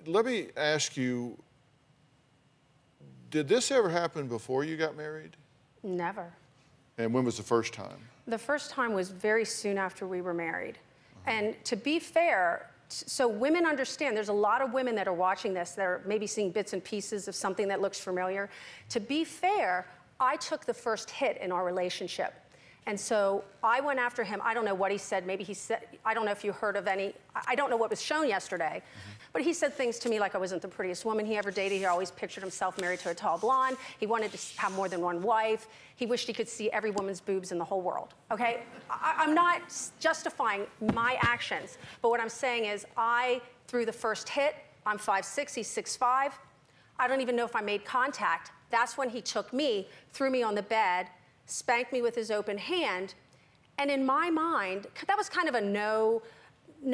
let me ask you, did this ever happen before you got married? Never. And when was the first time? The first time was very soon after we were married. And to be fair, so women understand, there's a lot of women that are watching this that are maybe seeing bits and pieces of something that looks familiar. To be fair, I took the first hit in our relationship. And so I went after him. I don't know what he said. Maybe he said, I don't know if you heard of any, I don't know what was shown yesterday, but he said things to me like I wasn't the prettiest woman he ever dated. He always pictured himself married to a tall blonde. He wanted to have more than one wife. He wished he could see every woman's boobs in the whole world, okay? I'm not justifying my actions, but what I'm saying is I threw the first hit. I'm 5'6", he's 6'5". I don't even know if I made contact. That's when he took me, threw me on the bed, spanked me with his open hand, and in my mind, that was kind of a no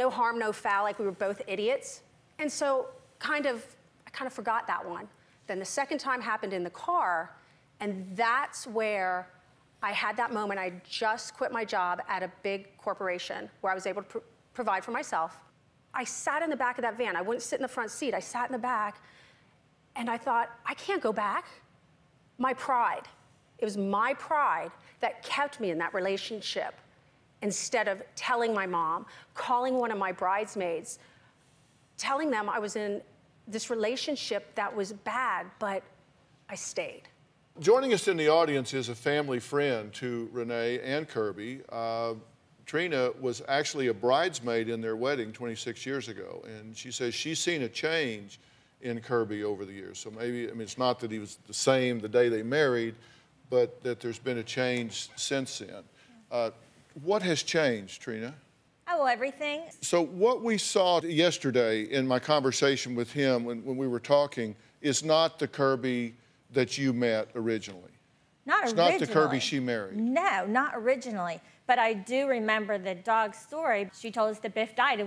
harm, no foul, like we were both idiots. And so I kind of forgot that one. Then the second time happened in the car, and that's where I had that moment. I just quit my job at a big corporation where I was able to provide for myself. I sat in the back of that van. I wouldn't sit in the front seat. I sat in the back, and I thought, I can't go back. My pride. It was my pride that kept me in that relationship instead of telling my mom, calling one of my bridesmaids, telling them I was in this relationship that was bad, but I stayed. Joining us in the audience is a family friend to Renee and Kirby. Trina was actually a bridesmaid in their wedding 26 years ago, and she says she's seen a change in Kirby over the years. So maybe, I mean, it's not that he was the same the day they married, but that there's been a change since then. What has changed, Trina? Oh, everything. So what we saw yesterday in my conversation with him when we were talking is not the Kirby that you met originally. Not it's originally. Not the Kirby she married. No, not originally. But I do remember the dog's story. She told us that Biff died,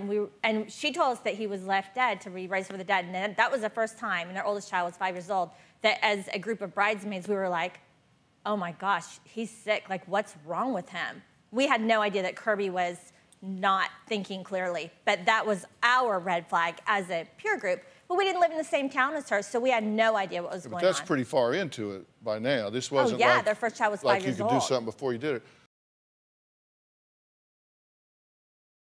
and she told us that he was left dead to be raised for the dead. And that was the first time, and our oldest child was 5 years old, that as a group of bridesmaids, we were like, oh my gosh, he's sick. Like, what's wrong with him? We had no idea that Kirby was not thinking clearly, but that was our red flag as a peer group. But we didn't live in the same town as her, so we had no idea what was going on. But that's pretty far into it by now. This wasn't their like first child was 5 years old. Like you could do something before you did it.